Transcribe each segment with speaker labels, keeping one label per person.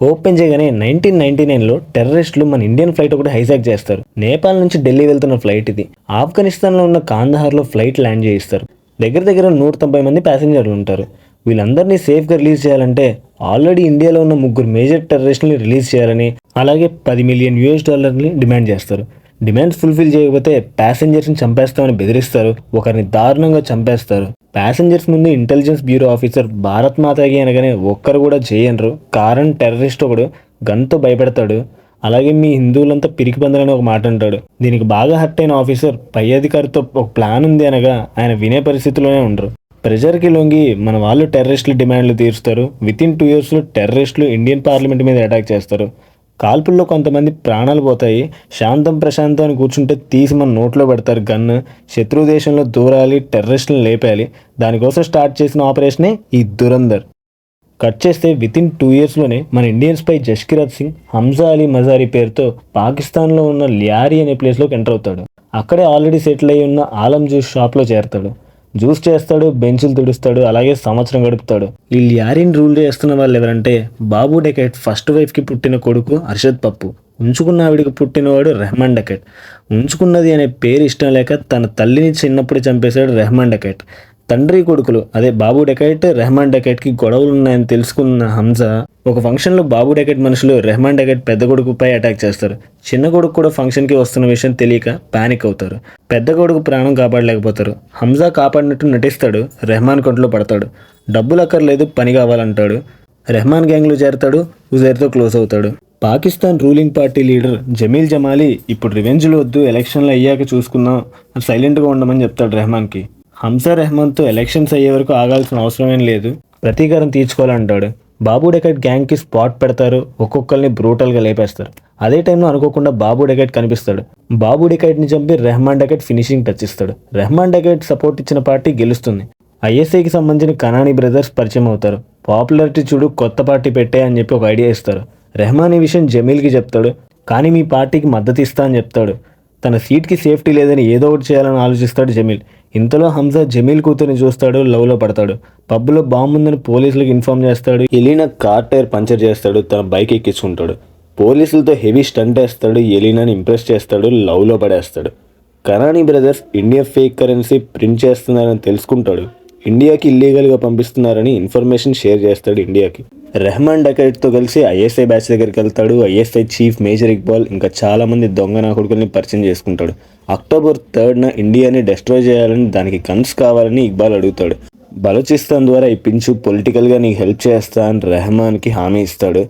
Speaker 1: Open చేయగానే 1999లో టెర్రరిస్టులు మన ఇండియన్ ఫ్లైట్ ఒకటి హైజాక్ చేస్తారు. నేపాల్ నుంచి ఢిల్లీ వెళ్తున్న ఫ్లైట్ ఇది. ఆఫ్ఘనిస్తాన్లో ఉన్న కాందహార్లో ఫ్లైట్ ల్యాండ్ చేయిస్తారు. దగ్గర దగ్గర 190 మంది ప్యాసింజర్లు ఉంటారు. వీళ్ళందరినీ సేఫ్గా రిలీజ్ చేయాలంటే ఆల్రెడీ ఇండియాలో ఉన్న 3 మేజర్ టెర్రరిస్టులని రిలీజ్ చేయాలని, అలాగే $10 మిలియన్ డిమాండ్ చేస్తారు. డిమాండ్స్ ఫుల్ఫిల్ చేయకపోతే ప్యాసింజర్స్ని చంపేస్తామని బెదిరిస్తారు. ఒకరిని దారుణంగా చంపేస్తారు. ప్యాసింజర్స్ ముందు ఇంటెలిజెన్స్ బ్యూరో ఆఫీసర్ భారత్ మాతాకి అనగానే ఒక్కరు కూడా చేయనరు. కారణం టెర్రరిస్ట్ ఒకడు గన్తో భయపెడతాడు. అలాగే మీ హిందువులంతా పిరికి పందలని ఒక మాట అంటాడు. దీనికి బాగా హర్ట్ అయిన ఆఫీసర్ పై అధికారితో ఒక ప్లాన్ ఉంది అనగా ఆయన వినే పరిస్థితిలోనే ఉండరు. ప్రెజర్కి లొంగి మన వాళ్ళు టెర్రరిస్టుల డిమాండ్లు తీరుస్తారు. వితిన్ 2 yearsలో టెర్రరిస్టులు ఇండియన్ పార్లమెంట్ మీద అటాక్ చేస్తారు. కాల్పుల్లో కొంతమంది ప్రాణాలు పోతాయి. శాంతం ప్రశాంతం అని కూర్చుంటే తీసి మన నోట్లో పెడతారు గన్ను. శత్రు దేశంలో దూరాలి, టెర్రరిస్టులను లేపేయాలి. దానికోసం స్టార్ట్ చేసిన ఆపరేషనే ఈ దురంధర్. కట్ చేస్తే వితిన్ 2 yearsలోనే మన ఇండియన్ స్పై జస్కిరత్ సింగ్ హంజా అలీ మజారీ పేరుతో పాకిస్తాన్లో ఉన్న ల్యారీ అనే ప్లేస్లోకి ఎంటర్ అవుతాడు. అక్కడే ఆల్రెడీ సెటిల్ అయి ఉన్న ఆలం జ్యూస్ షాప్లో చేరతాడు. జ్యూస్ చేస్తాడు, బెంచులు తుడుస్తాడు, అలాగే సంవత్సరం గడుపుతాడు. ఈ ల్యారీని రూల్ చేస్తున్న వాళ్ళు ఎవరంటే బాబు డెకైట్ ఫస్ట్ వైఫ్కి పుట్టిన కొడుకు అర్షద్ పప్పు, ఉంచుకున్న ఆవిడికి పుట్టినవాడు రెహమాన్ డెకైట్. ఉంచుకున్నది అనే పేరు ఇష్టం లేక తన తల్లిని చిన్నప్పుడు చంపేశాడు రెహమాన్ డెకైట్. తండ్రి కొడుకులు అదే బాబు డెకైట్, రెహమాన్ డెకైట్కి గొడవలు ఉన్నాయని తెలుసుకున్న హంజా ఒక ఫంక్షన్లో బాబు డెకైట్ మనుషులు రెహమాన్ డెకైట్ పెద్ద కొడుకుపై అటాక్ చేస్తారు. చిన్న కొడుకు కూడా ఫంక్షన్కి వస్తున్న విషయం తెలియక పానిక్ అవుతారు. పెద్ద కొడుకు ప్రాణం కాపాడలేకపోతారు. హంజా కాపాడినట్టు నటిస్తాడు. రెహమాన్ కంట్లో పడతాడు. డబ్బులు అక్కర్లేదు, పని కావాలంటాడు. రెహమాన్ గ్యాంగ్లో చేరతాడు. ఉజైర్తో క్లోజ్ అవుతాడు. Pakistan ruling party leader Jameel Jamali ఇప్పుడు రివెంజ్లు వద్దు, ఎలక్షన్లు అయ్యాక చూసుకుందాం అని సైలెంట్గా ఉండమని చెప్తాడు రెహమాన్కి. హంజా రెహమాన్తో ఎలక్షన్స్ అయ్యే వరకు ఆగాల్సిన అవసరమేం లేదు, ప్రతీకారం తీర్చుకోవాలంటాడు. బాబు డెకైట్ గ్యాంగ్కి స్పాట్ పెడతారు. ఒక్కొక్కరిని బ్రూటల్గా లేపేస్తారు. అదే టైంలో అనుకోకుండా బాబు డెకైట్ కనిపిస్తాడు. బాబు డెకైట్ని చంపి రెహమాన్ డెకైట్ ఫినిషింగ్ టచ్ ఇస్తాడు. రెహమాన్ డెకైట్ సపోర్ట్ ఇచ్చిన పార్టీ గెలుస్తుంది. ఐఎస్ఐకి సంబంధించిన కనానీ బ్రదర్స్ పరిచయం అవుతారు. పాపులారిటీ చూడు, కొత్త పార్టీ పెట్టే అని చెప్పి ఒక ఐడియా ఇస్తారు. రెహమాన్ ఈ విషయం జమీల్కి చెప్తాడు. కానీ మీ పార్టీకి మద్దతు ఇస్తా అని చెప్తాడు. తన సీట్కి సేఫ్టీ లేదని ఏదో ఒకటి చేయాలని ఆలోచిస్తాడు జమీల్. ఇంతలో హంజా జమీల్ కూతురిని చూస్తాడు, లవ్లో పడతాడు. పబ్లో బాంబు ఉందని పోలీసులకు ఇన్ఫార్మ్ చేస్తాడు. ఎలీనా కార్ టైర్ పంచర్ చేస్తాడు, తన బైక్ ఎక్కించుకుంటాడు. పోలీసులతో హెవీ స్టంట్ వేస్తాడు. ఎలీనాని ఇంప్రెస్ చేస్తాడు, లవ్లో పడేస్తాడు. Kanani brothers India fake currency print చేస్తున్నారని తెలుసుకుంటాడు. ఇండియాకి ఇల్లీగల్గా పంపిస్తున్నారని ఇన్ఫర్మేషన్ షేర్ చేస్తాడు ఇండియాకి. రెహమాన్ డెకైట్తో కలిసి ఐఎస్ఐ బ్యాచ్ దగ్గరికి వెళ్తాడు. ఐఎస్ఐ చీఫ్ మేజర్ ఇక్బాల్ ఇంకా చాలామంది దొంగ నా కొడుకుల్ని పరిచయం చేసుకుంటాడు. అక్టోబర్ 3న ఇండియాని డెస్ట్రాయ్ చేయాలని, దానికి గన్స్ కావాలని ఇక్బాల్ అడుగుతాడు. బలూచిస్తాన్ ద్వారా ఇప్పించు, పొలిటికల్గా నీకు హెల్ప్ చేస్తా అని రెహమాన్కి హామీ ఇస్తాడు.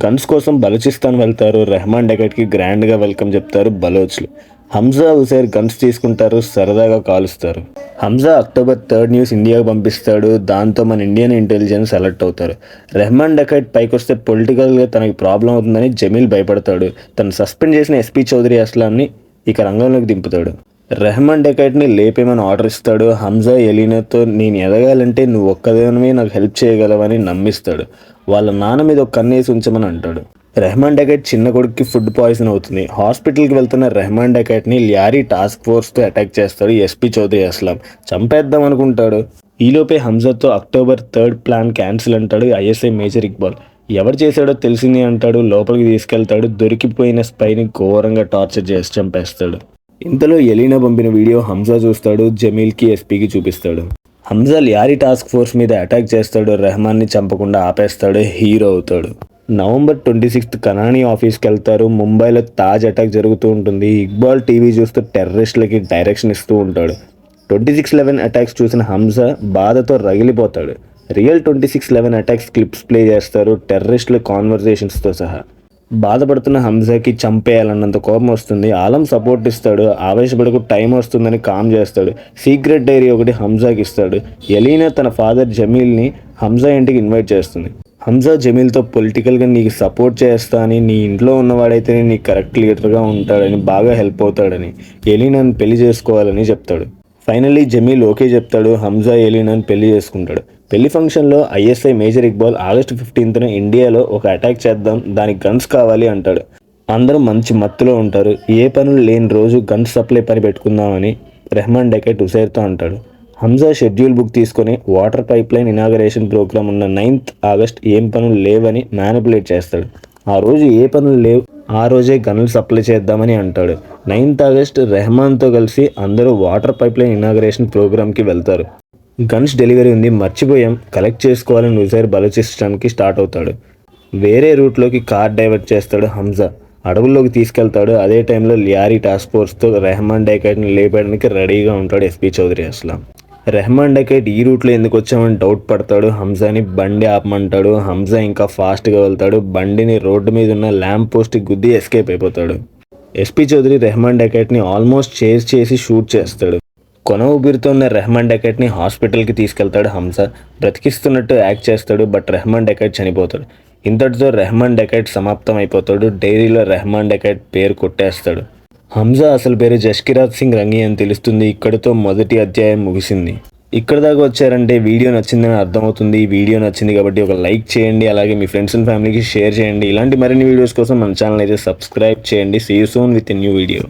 Speaker 1: గన్స్ కోసం బలూచిస్తాన్ వెళ్తారు. రెహమాన్ డెకైట్కి గ్రాండ్గా వెల్కమ్ చెప్తారు బలోచ్లు. హంజా ఉజైర్ గన్స్ తీసుకుంటారు, సరదాగా కాలుస్తారు. హంజా అక్టోబర్ 3 న్యూస్ ఇండియాకు పంపిస్తాడు. దాంతో మన ఇండియన్ ఇంటెలిజెన్స్ అలర్ట్ అవుతారు. రెహమాన్ డెకైట్ పైకి వస్తే పొలిటికల్గా తనకి ప్రాబ్లం అవుతుందని జమీల్ భయపడతాడు. తను సస్పెండ్ చేసిన ఎస్పీ చౌదరి అస్లాంని ఇక రంగంలోకి దింపుతాడు. రెహమాన్ డెకైట్ని లేపేమని ఆర్డర్ ఇస్తాడు. హంజా ఎలీనాతో నేను ఎదగాలంటే నువ్వు ఒక్కదానివే నాకు హెల్ప్ చేయగలవని నమ్మిస్తాడు. వాళ్ళ నాన్న మీద ఒక కన్నేసి ఉంచమని అంటాడు. రెహమాన్ డెకైట్ చిన్న కొడుక్కి ఫుడ్ పాయిజన్ అవుతుంది. హాస్పిటల్కి వెళ్తున్న రెహమాన్ డెకైట్ని ల్యారీ టాస్క్ ఫోర్స్తో అటాక్ చేస్తాడు ఎస్పీ చౌదరి అస్లాం. చంపేద్దాం అనుకుంటాడు. ఈలోపే హంజాతో అక్టోబర్ 3 ప్లాన్ క్యాన్సిల్ అంటాడు ఐఎస్ఐ మేజర్ ఇక్బాల్. ఎవరు చేశాడో తెలిసింది అంటాడు. లోపలికి తీసుకెళ్తాడు. దొరికిపోయిన స్పైని ఘోరంగా టార్చర్ చేసి చంపేస్తాడు. ఇంతలో ఎలీనా పంపిన వీడియో హంజా చూస్తాడు. జమీల్కి ఎస్పీకి చూపిస్తాడు. హంజా ల్యారీ టాస్క్ ఫోర్స్ మీద అటాక్ చేస్తాడు. రెహమాన్ని చంపకుండా ఆపేస్తాడు. హీరో అవుతాడు. నవంబర్ 26 కనానీ ఆఫీస్కి వెళ్తారు. ముంబైలో తాజ్ అటాక్ జరుగుతూ ఉంటుంది. ఇక్బాల్ టీవీ చూస్తూ టెర్రరిస్టులకి డైరెక్షన్ ఇస్తూ ఉంటాడు. 26/11 అటాక్స్ చూసిన హంజా బాధతో రగిలిపోతాడు. రియల్ 26/11 అటాక్స్ క్లిప్స్ ప్లే చేస్తారు, టెర్రరిస్టుల కాన్వర్జేషన్స్తో సహా. బాధపడుతున్న హంజాకి చంపేయాలన్నంత కోపం వస్తుంది. ఆలం సపోర్ట్ ఇస్తాడు. ఆవేశపడకు, టైం వస్తుందని కామ్ చేస్తాడు. సీక్రెట్ డైరీ ఒకటి హంజాకి ఇస్తాడు. ఎలీనా తన ఫాదర్ జమీల్ని హంజా ఇంటికి ఇన్వైట్ చేస్తుంది. హంజా జమీల్తో పొలిటికల్గా నీకు సపోర్ట్ చేస్తా అని, నీ ఇంట్లో ఉన్నవాడైతేనే నీకు కరెక్ట్ లీడర్గా ఉంటాడని, బాగా హెల్ప్ అవుతాడని, ఎలీనాని పెళ్లి చేసుకోవాలని చెప్తాడు. ఫైనల్లీ జమీల్ ఓకే చెప్తాడు. హంజా ఎలీనాని పెళ్లి చేసుకుంటాడు. పెళ్లి ఫంక్షన్లో ఐఎస్ఐ మేజర్ ఇక్బాల్ ఆగస్టు 15న ఇండియాలో ఒక అటాక్ చేద్దాం, దానికి గన్స్ కావాలి అంటాడు. అందరూ మంచి మత్తులో ఉంటారు. ఏ పనులు లేని రోజు గన్స్ సప్లై పని పెట్టుకుందామని రెహమాన్ డెకైట్ ఉజైర్తో అంటాడు. హంజా షెడ్యూల్ బుక్ తీసుకొని water pipeline inauguration programme ఉన్న 9th ఆగస్ట్ ఏం పనులు లేవని మ్యానిపులేట్ చేస్తాడు. ఆ రోజు ఏ పనులు లేవు, ఆ రోజే గన్నులు సప్లై చేద్దామని అంటాడు. 9th ఆగస్ట్ రెహమాన్తో కలిసి అందరూ వాటర్ పైప్ లైన్ ఇనాగరేషన్ ప్రోగ్రామ్కి వెళ్తారు. గన్స్ డెలివరీ ఉంది, మర్చిపోయాం, కలెక్ట్ చేసుకోవాలని ఉజైర్ బలోచిస్తాన్కి స్టార్ట్ అవుతాడు. వేరే రూట్లోకి కార్ డైవర్ట్ చేస్తాడు హంజా. అడవుల్లోకి తీసుకెళ్తాడు. అదే టైంలో లియారీ టాస్క్ ఫోర్స్తో రెహమాన్ డైకైట్ని లేపడానికి రెడీగా ఉంటాడు ఎస్పీ చౌదరి అస్లాం. రెహమాన్ డైకైట్ ఈ రూట్లో ఎందుకు వచ్చామని డౌట్ పడతాడు. హంజాని బండి ఆపమంటాడు. హంజా ఇంకా ఫాస్ట్గా వెళ్తాడు. బండిని రోడ్డు మీద ఉన్న ల్యాంప్ పోస్ట్కి గుద్ది ఎస్కేప్ అయిపోతాడు. ఎస్పీ చౌదరి రెహమాన్ డైకైట్ని ఆల్మోస్ట్ చేజ్ చేసి షూట్ చేస్తాడు. కొన ఊపిరితో ఉన్న రెహమాన్ డైకైట్ని హాస్పిటల్కి తీసుకెళ్తాడు హంజా. బ్రతికిస్తున్నట్టు యాక్ట్ చేస్తాడు. బట్ రెహమాన్ డైకైట్ చనిపోతాడు. ఇంతటితో రెహమాన్ డైకైట్ సమాప్తం అయిపోతాడు. డైరీలో రెహమాన్ డైకైట్ పేరు కొట్టేస్తాడు. హంజా అసలు పేరు జష్కిరాజ్ సింగ్ రంగి అని తెలుస్తుంది. ఇక్కడితో మొదటి అధ్యాయం ముగిసింది. ఇక్కడ దాకా వచ్చారంటే వీడియో నచ్చిందని అర్థమవుతుంది. ఈ వీడియో నచ్చింది కాబట్టి ఒక లైక్ చేయండి. అలాగే మీ ఫ్రెండ్స్ అండ్ ఫ్యామిలీకి షేర్ చేయండి. ఇలాంటి మరిన్ని వీడియోస్ కోసం మన ఛానల్ అయితే సబ్స్క్రైబ్ చేయండి. See you soon with a new video.